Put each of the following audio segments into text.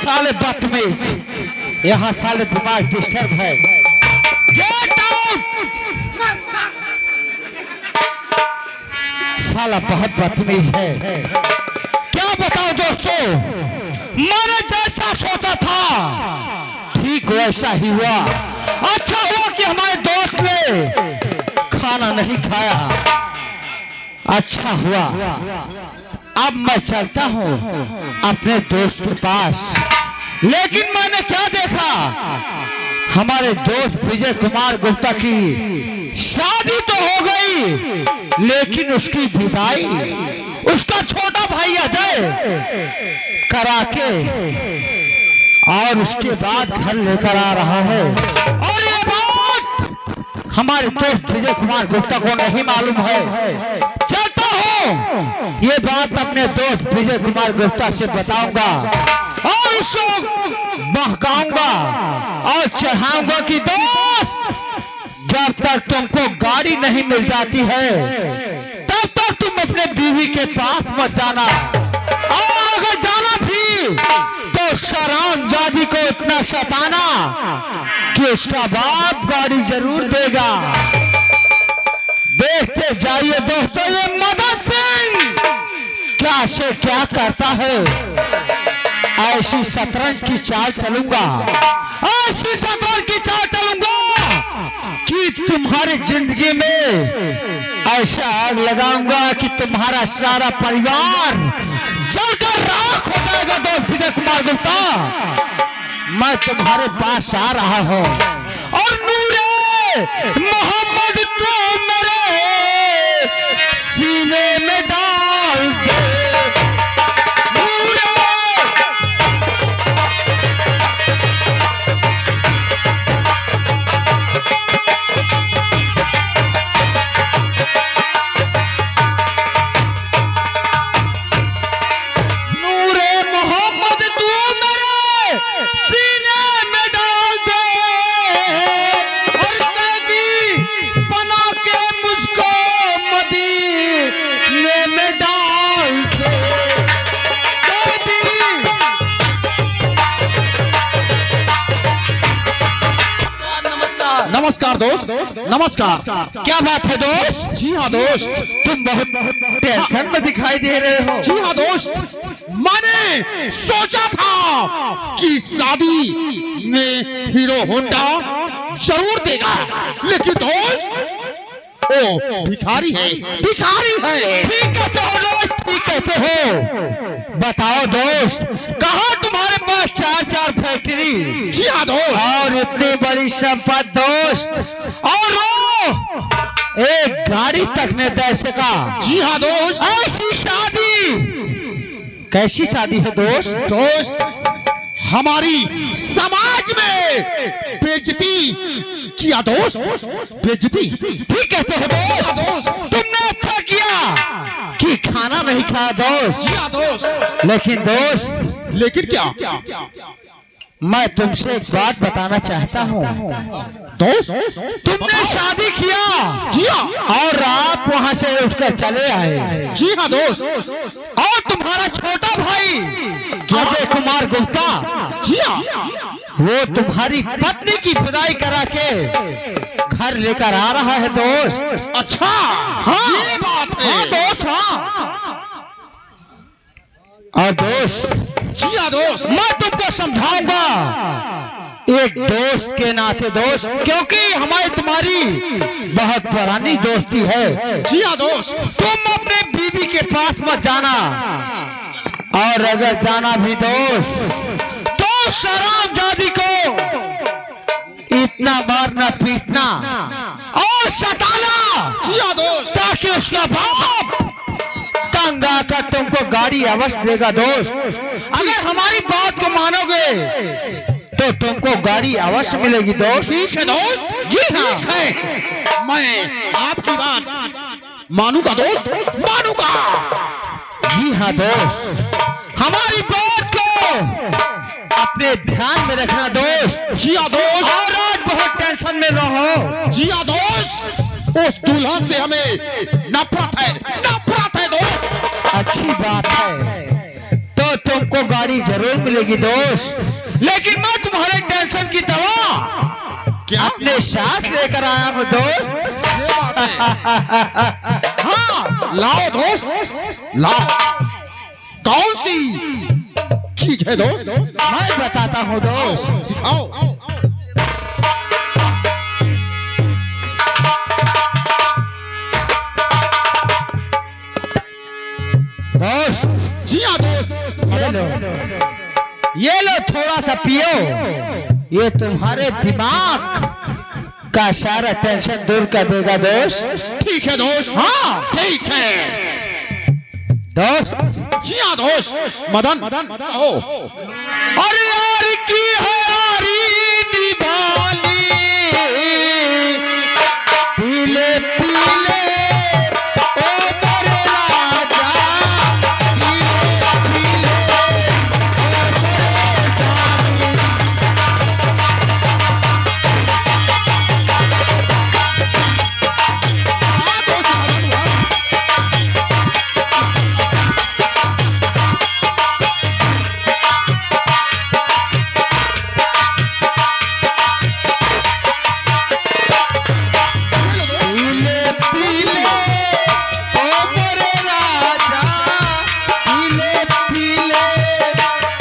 साले बदतमीज, यहाँ साले दिमाग डिस्टर्ब है। Get out! साला बहुत बदतमीज है। क्या बताओ दोस्तों, मैंने जैसा सोचा था ठीक वैसा ही हुआ। अच्छा हुआ कि हमारे दोस्त ने खाना नहीं खाया। अच्छा हुआ। अब मैं चलता हूँ अपने दोस्त के पास। लेकिन मैंने क्या देखा, हमारे दोस्त विजय कुमार गुप्ता की शादी तो हो गई, लेकिन उसकी विदाई उसका छोटा भाई अजय करा के और उसके बाद घर लेकर आ रहा है। और ये बात हमारे दोस्त विजय कुमार गुप्ता को नहीं मालूम है। चलता हूँ, ये बात अपने दोस्त विजय कुमार गुप्ता से बताऊंगा और उसको बहकाऊंगा और चढ़ाऊंगा कि दोस्त, जब तक तुमको गाड़ी नहीं मिल जाती है तब तक तुम अपने बीवी के पास मत जाना, और अगर जाना भी तो शराब जादी को इतना सताना कि उसका बाप गाड़ी जरूर देगा। देखते जाइए दोस्तों, ये मदन सिंह क्या से क्या करता है। ऐसी शतरंज की चाल चलूंगा, ऐसी शतरंज की चाल चलूंगा कि तुम्हारी जिंदगी में ऐसा आग लगाऊंगा कि तुम्हारा सारा परिवार जलकर राख हो जाएगा। दोस्त विजय कुमार गुप्ता, मैं तुम्हारे पास आ रहा हूं और नूरे मोहम्मद तो मेरे सीने में डाल दे। नमस्कार दोस्त, नमस्कार। क्या बात है दोस्त? जी हाँ दोस्त, तुम बहुत टेंशन में दिखाई दे रहे हो। जी हाँ दोस्त, मैंने सोचा था कि शादी में हीरो होंडा जरूर देगा, लेकिन दोस्त ओ भिखारी है, भिखारी है। ठीक कहते हो दोस्त, ठीक कहते हो। बताओ दोस्त, कहाँ तुम्हारे पास 4-4 फैक्ट्री? जी हाँ दोस्त, और इतनी बड़ी संपत्ति दोस्त, और वो एक गाड़ी तक ने दे सका। जी हाँ दोस्त, ऐसी शादी कैसी शादी है दोस्त? दोस्त हमारी समाज में बेइज्जती किया दोस्त, बेइज्जती। ठीक कहते हो दोस्त। दोस्त तुमने अच्छा किया कि खाना नहीं खाया दोस्त। जी हाँ दोस्त, लेकिन दोस्त, लेकिन क्या मैं तुमसे एक बात बताना चाहता हूँ दोस्त? तुमने शादी किया, जी हाँ, और आप वहाँ से उठकर चले आए। जी हाँ दोस्त, और तुम्हारा छोटा भाई विजय कुमार गुप्ता, जी हाँ, वो तुम्हारी पत्नी की विदाई करा के घर लेकर आ रहा है दोस्त। अच्छा हाँ, ये बात है। हाँ दोस्त, हाँ। और दोस्त, जी हाँ दोस्त, मैं तुमको समझाऊंगा एक दोस्त के नाते दोस्त, क्योंकि हमारी तुम्हारी बहुत पुरानी दोस्ती है। जी हाँ दोस्त, तुम अपने बीवी के पास मत जाना, और अगर जाना भी दोस्त तो शराब जादी को इतना मारना पीटना और सताना, जी हाँ दोस्त, ताकि उसका बाप तंग आकर तुमको गाड़ी अवश्य देगा दोस्त। अगर हमारी बात को मानोगे तो तुमको गाड़ी अवश्य मिलेगी दोस्त। ठीक है दोस्त, जी हाँ। ठीक है, मैं आपकी बात मानूंगा दोस्त, मानूंगा। जी हाँ दोस्त, हमारी बात को अपने ध्यान में रखना दोस्त। जी हाँ दोस्त, और आज बहुत टेंशन में रहो। जी हाँ दोस्त, उस दुल्हन से हमें नफरत है, नफरत है दोस्त। अच्छी बात है, तो तुमको गाड़ी जरूर मिलेगी दोस्त, लेकिन मैं तुम्हारे टेंशन की दवा क्या अपने साथ लेकर आया हूँ दोस्त। ये बात है? हाँ लाओ दोस्त, लाओ। कौन सी चीज है दोस्त? मैं बताता हूँ दोस्त। दिखाओ। दोस्त जी हाँ दोस्त। ये लो, ये लो, थोड़ा सा पियो, ये तुम्हारे दिमाग का सारा टेंशन दूर कर देगा दोस्त। ठीक है दोस्त। हाँ ठीक है दोस्त। जी हाँ दोस्त। मदन कहो। अरे यार की है यारी दीवानी, पीले पीले ओ मेरे राजा, पीले पीले ओ मेरे जानी। हाँ दोस्त मदन हाँ। ये लो दोस्त। पीले पीले ओ मेरे राजा, पीले पीले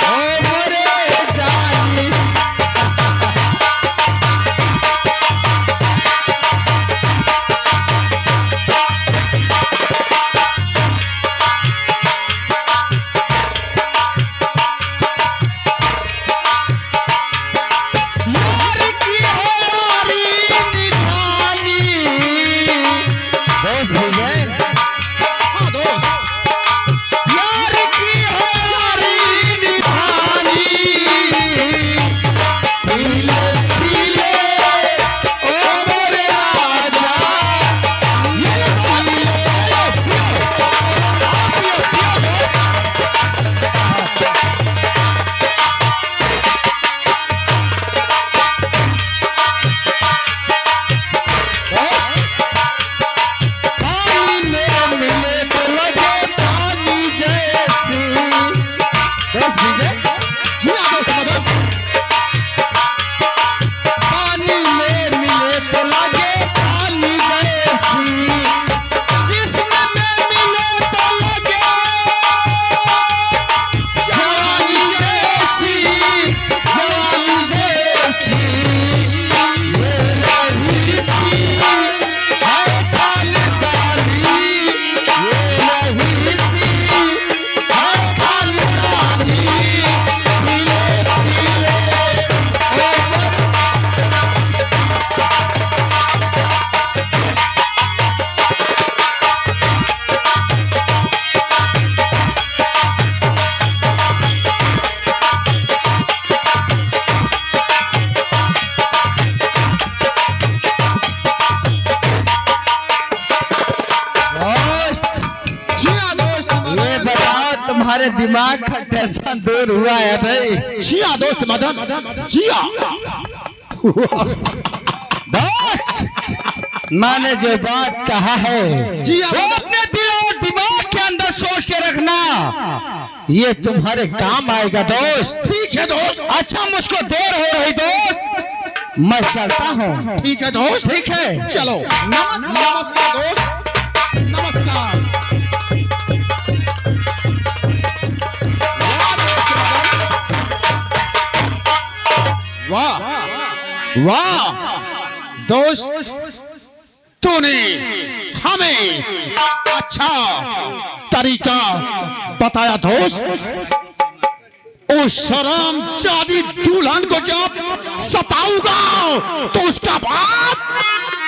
ओ मेरे जानी। यार की है यारी निभानी। दोस्त भैया, हाँ दोस्त। यार की है यारी निभानी, पीले पीले ओ मेरे राजा, ये पानी में मिले तो लगे पानी जैसी। दोस्त विजय, जी हाँ दोस्त मदन। पानी में मिले तो लगे पानी जैसी, जिस्म में मिले तो लगे जानी जैसी, जानी जैसी। ये रही सी है खानदानी, ये रही सी है खानदानी, पीले पीले ओ दोस्त, जी हाँ दोस्त ये मदन। बताओ तुम्हारे दिमाग का टेंशन दूर हुआ है नहीं? जी हाँ दोस्त मदन। जी हाँ। दोस्त, मैंने जो बात कहा है जी हाँ। वो अपने दिल और दिमाग के अंदर सोच के रखना, ये तुम्हारे काम आएगा दोस्त। ठीक है दोस्त। अच्छा मुझको देर हो रही दोस्त, मैं चलता हूँ। ठीक है दोस्त। ठीक है, चलो। नमस्कार दोस्त। नमस्कार। वाह वाह दोस्त, तूने हमें अच्छा तरीका बताया दोस्त। उस शर्मजादी दुल्हन को जब सताऊंगा तो उसका बाप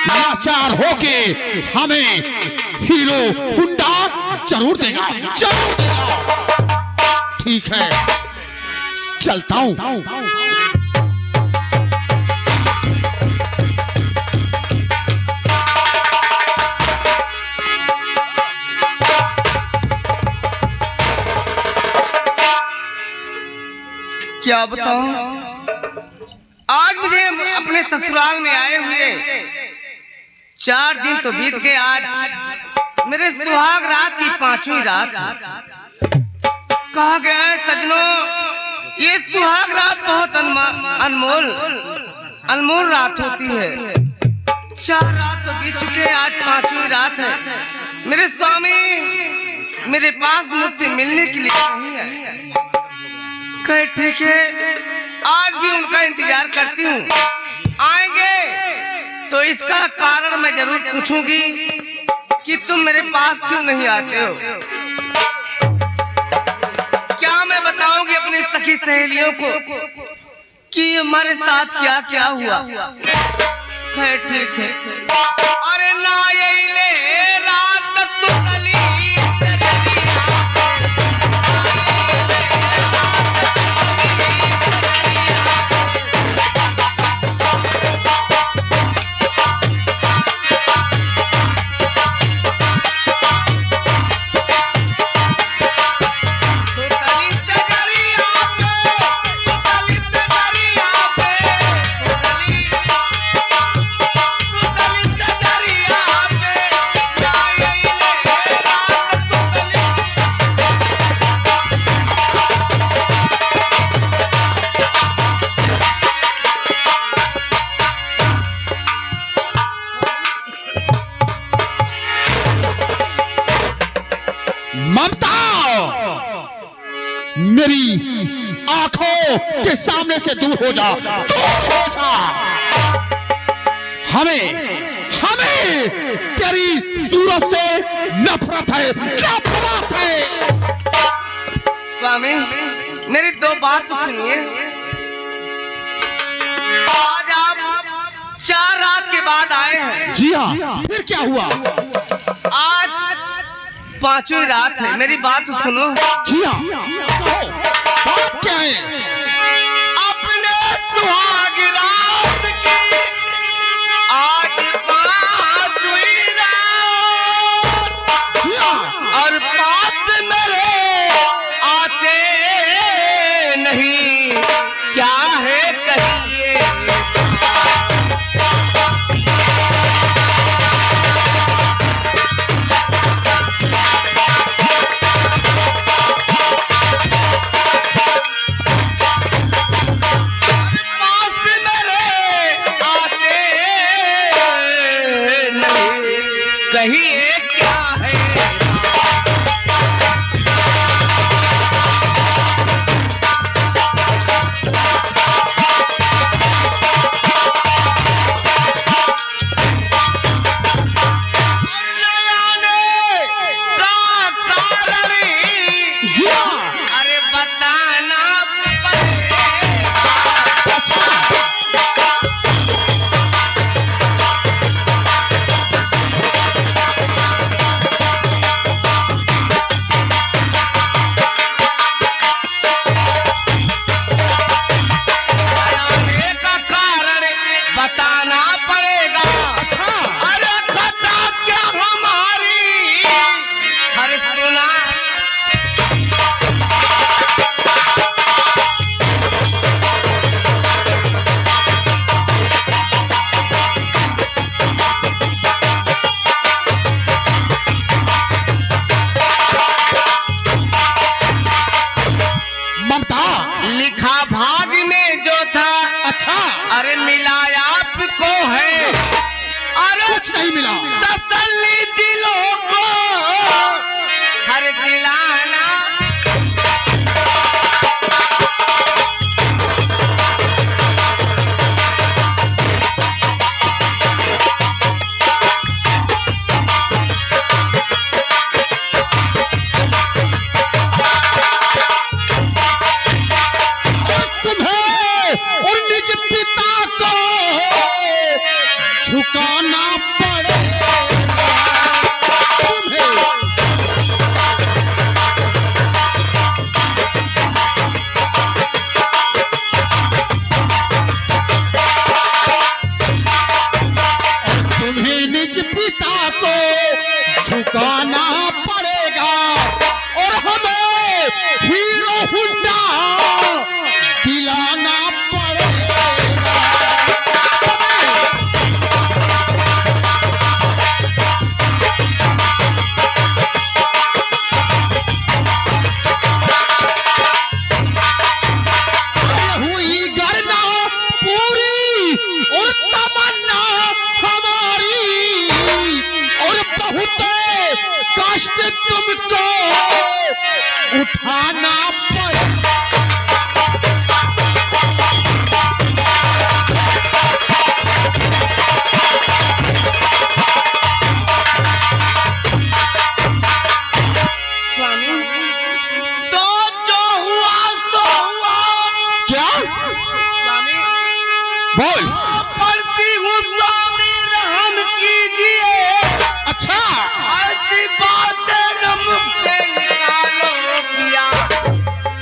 लाचार होके हमें हीरो हुंडा जरूर देगा, जरूर देगा। ठीक है, चलता हूं। क्या बताऊं, आज मुझे अपने ससुराल में आए हुए 4 दिन तो बीत गए। आज मेरे सुहाग रात की 5वीं रात है। कहा गया है सजनों, ये सुहाग रात बहुत अनमोल अनमोल रात होती है। 4 रात तो बीत चुके हैं, आज 5वीं रात है। मेरे स्वामी मेरे पास मुझसे मिलने के लिए नहीं है। कहे ठीक है, आज भी उनका इंतजार करती हूँ। आएंगे तो इसका कारण मैं जरूर पूछूंगी कि तुम मेरे पास क्यों नहीं आते हो। क्या मैं बताऊंगी अपनी सखी सहेलियों को कि हमारे साथ क्या क्या हुआ। खैर ठीक है। अरे ना यही ले रात सुतली मेरी आंखों के सामने से दूर हो जा, दूर हो जा। हमें तेरी सूरत से नफरत है, नफरत है। स्वामी मेरी 2 बात तो सुनिए। आज आप 4 रात के बाद आए हैं। जी हाँ, फिर क्या हुआ? आज 5वीं रात है, मेरी बात तो सुनो। जी हाँ, कहो बात क्या है? अपने सुहाग रात की आज 5वीं रात। जी हाँ, और पास मेरे आते नहीं, क्या है कहिए। कहिए क्या है। जी हाँ, अरे बताना पड़ेगा। बताना पड़ेगा। अरे खता क्या हमारी, अरे सुना। ममता, लिखा भाग में जो था, अच्छा, अरे मिला आपको है। अरे कुछ नहीं मिला। तसल्ली दिलों को हर दिलाना। तुम्हें और निज पिता को झुकाना पड़े। उठाना पड़े। स्वामी तो जो हुआ सो हुआ। क्या? स्वामी बोल। पढ़ती हूँ स्वामी रहम कीजिए। अच्छा, ऐसी बातें न मुख से निकालो पिया।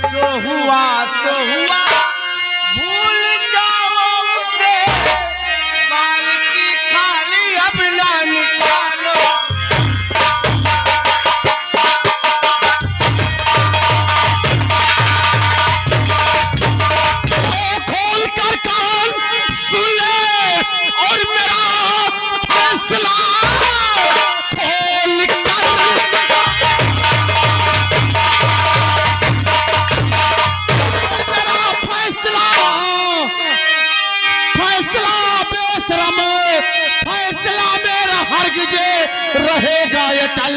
जो हुआ तो हुआ, भूल जाओ उसे। बाल की खाली अब ना निकालो। खोल कर कान सुन ले और मेरा फैसला खोल कर। मेरा फैसला, फैसला बेशरम, फैसला मेरा हरगिज़ रहेगा अटल।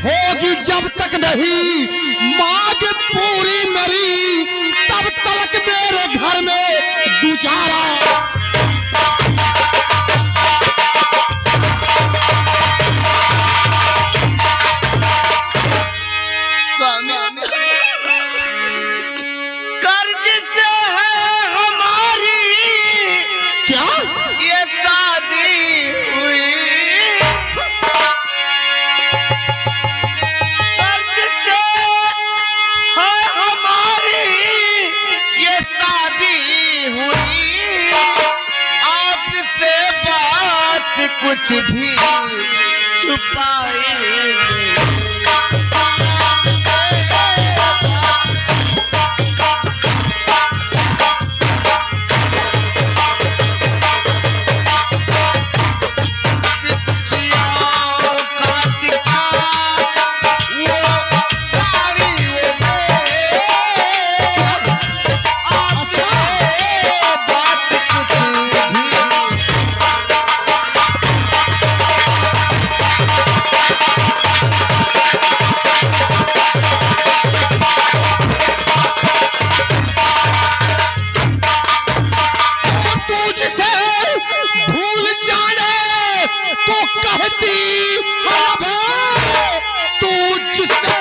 होगी जब तक नहीं मांग पूरी मेरी, तब तक मेरे घर में गुजारा। स्वामी कर्ज से है हमारी क्या? ये शादी हुई। कर्ज से है हमारी ये शादी हुई। आपसे बात कुछ भी छुपाई नहीं। तुझसे भूल जाने तो कहती है अब, तुझसे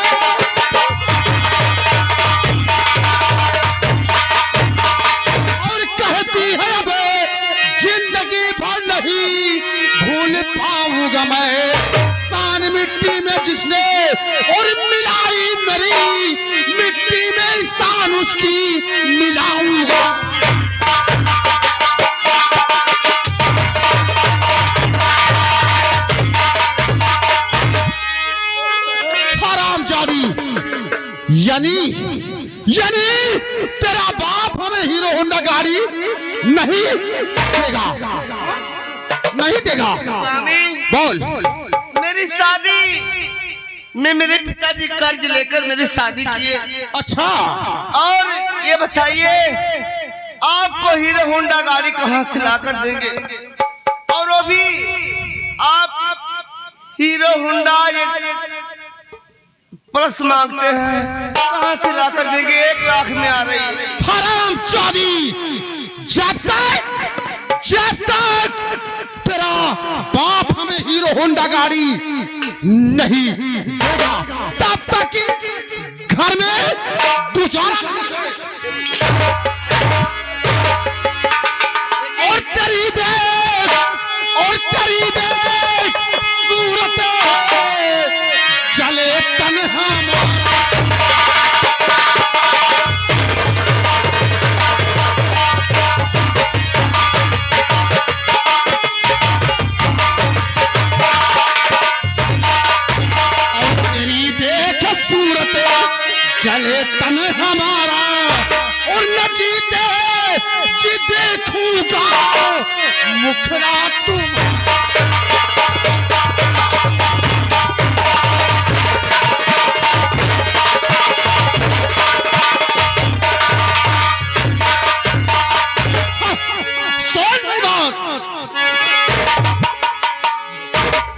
और कहती है अब जिंदगी भर नहीं भूल पाऊंगा मैं। सान मिट्टी में जिसने और मिलाई मेरी, मिट्टी में शान उसकी मिलाऊंगा। हरामजादी, यानी यानी तेरा बाप हमें हीरो होंडा गाड़ी नहीं देगा, नहीं देगा। स्वामी बोल। मेरी शादी में मेरे पिताजी कर्ज लेकर मेरी शादी किए। अच्छा, और ये बताइए आपको हीरो होंडा गाड़ी कहाँ से ला कर देंगे? और वो भी आप हीरो होंडा ये प्लस मांगते हैं, कहाँ से ला कर देंगे? 1 लाख में आ रही है। हरामजादी, जब तक तेरा बाप हमें हीरो होंडा गाड़ी नहीं देगा, तब तक घर में गुजारा नहीं। और तेरी देख सूरत चले तन्हा मारा। चले तन हमारा और न जीते जी देखूंगा मुखड़ा तुम। सुन बात,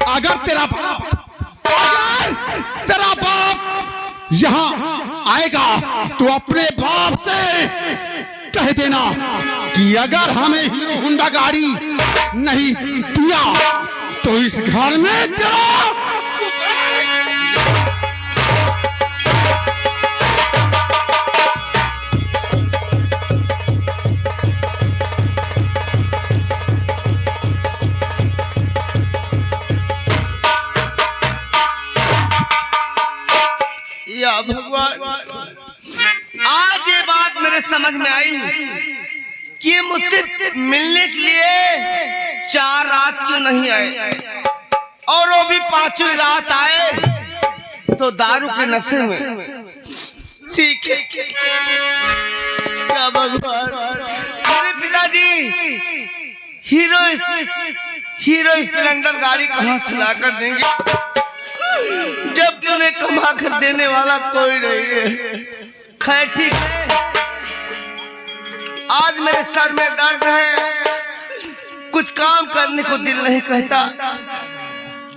अगर तेरा बाप यहाँ तो अपने बाप से कह देना कि अगर हमें हीरो होंडा गाड़ी नहीं दिया तो इस घर में तेरा या भगवान, आज ये बात मेरे समझ में आई कि मुझसे मिलने के लिए 4 रात क्यों नहीं आए, और वो भी 5वीं रात आए तो दारू के नशे में। ठीक है क्या भगवान, मेरे पिताजी हीरो स्प्लेंडर गाड़ी कहाँ से ला कर देंगे जबकि उन्हें कमा कर देने वाला कोई नहीं है। खैर ठीक है, आज मेरे सर में दर्द है, कुछ काम करने को दिल नहीं कहता।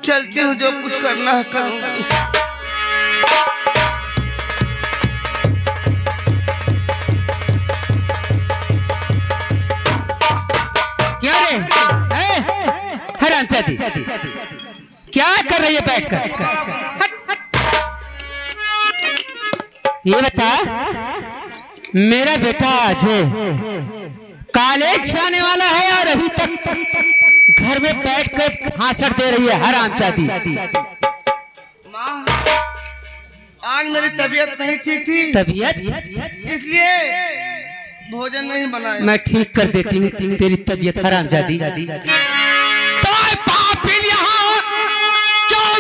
चलती हूँ, जो कुछ करना है करूँगा। क्या रे हरामजादी, क्या कर रही है बैठकर? ये बता, मेरा बेटा अजय कॉलेज जाने वाला है और अभी तक घर में बैठकर भाषण दे रही है हरामजादी। माँ, आज मेरी तबीयत नहीं ठीक थी, तबीयत इसलिए भोजन नहीं बनाया। मैं ठीक कर देती हूँ तेरी तबीयत हरामजादी।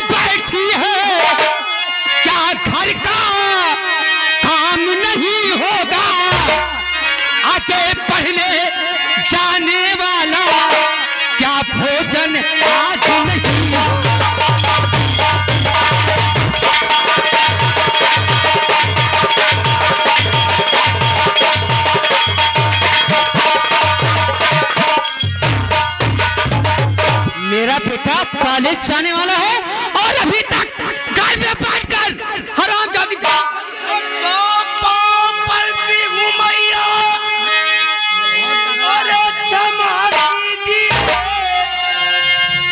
बैठी है क्या घर का काम नहीं होगा? अजय पहले जाने वाला, क्या भोजन आज नहीं होगा? मेरा बेटा कॉलेज जाने वाला है और अभी तक घर में बैठकर हरामजादी पड़ती हूँ मैया, अरे क्षमा कीजिए,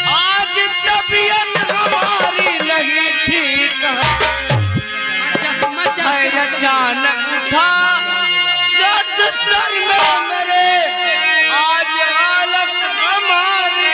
आज तबीयत हमारी नहीं ठीक है। अचानक उठा जद सर में मेरे, आज हालत हमारी।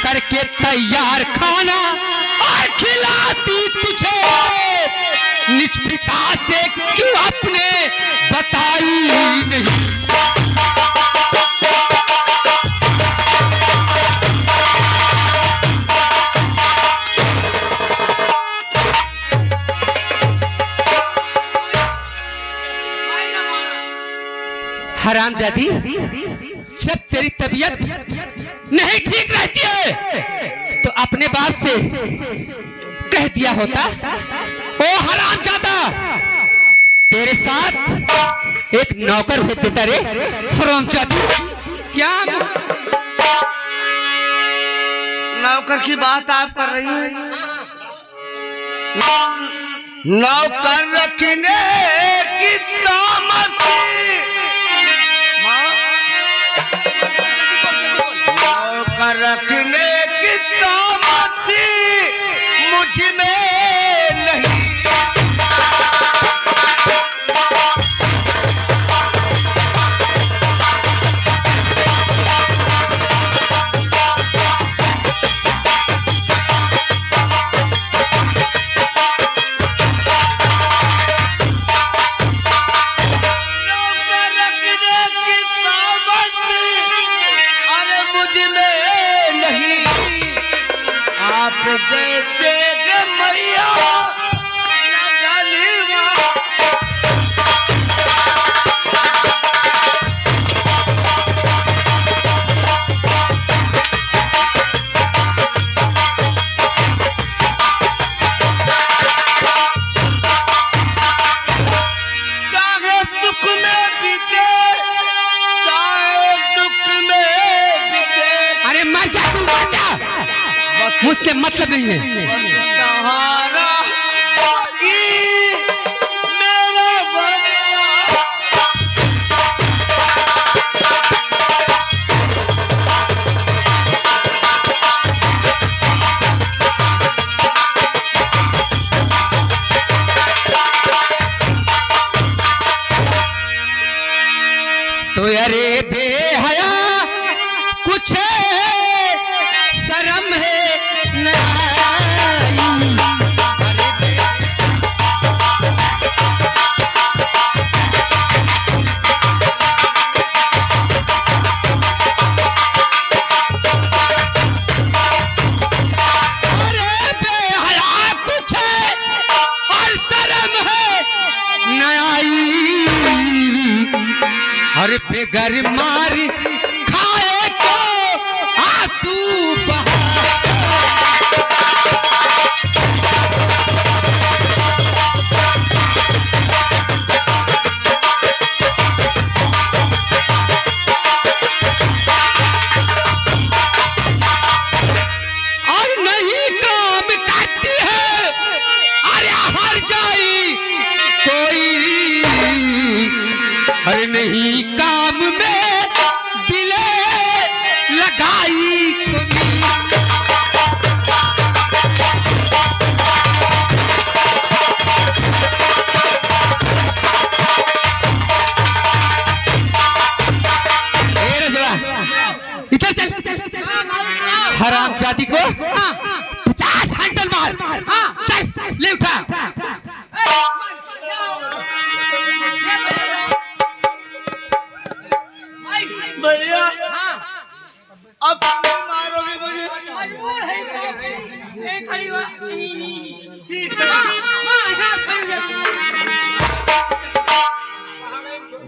करके तैयार खाना और खिलाती तुझे, निष्पिता से क्यों अपने बताई नहीं? हरामजादी, जब तेरी तबीयत नहीं ठीक रहती है तो अपने बाप से कह दिया होता। ओ हरामजादा, तेरे साथ एक नौकर भेज देता रे हरामजादी। क्या नौकर की बात आप कर रही हैं? नौकर रखने की सामर्थ्य रखने की सामर्थ्य मुझ में नहीं। जैसे मैया से मतलब नहीं है। सहारा की मेरा बनिया। तो अरे बेहया कुछ शर्म है नहीं। अरे बेहया कुछ और शर्म है नहीं। अरे बेगर मार खाए को आंसू बहा। और नहीं काम करती है, अरे हर जाई कोई। अरे नहीं काम में दिले लगाई कमी। इधर चल, हराम जाति को 50 हैंडल मार। चल ले उठा। भैया अब मारोगे मुझे? मजबूर है खड़ी हुआ। ठीक है।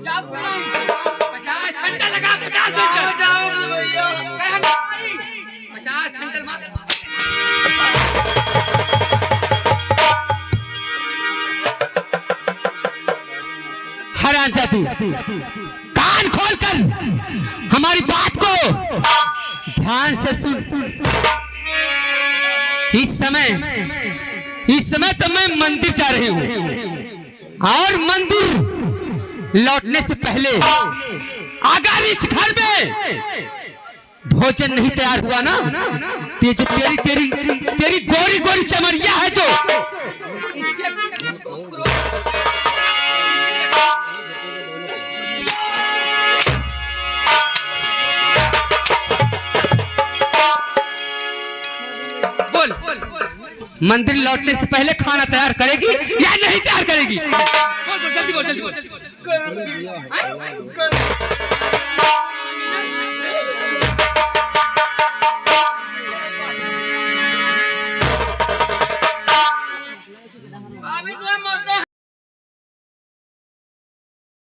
चाबू नहीं, 50 घंटा लगा, 50 कहाँ घंटा। जाओगे भैया? 50 घंटा मार। हराम जाति, कान खोलकर हमारी बात को ध्यान से सुन। इस समय तो मैं मंदिर जा रही हूँ, और मंदिर लौटने से पहले अगर इस घर में भोजन नहीं तैयार हुआ ना, तो ये जो तेरी गोरी गोरी चमड़िया है जो, इसके बोल, मंदिर लौटने से पहले खाना तैयार करेगी या नहीं तैयार करेगी? बोल, जल्दी बोल, जल्दी बोल। करूंगी।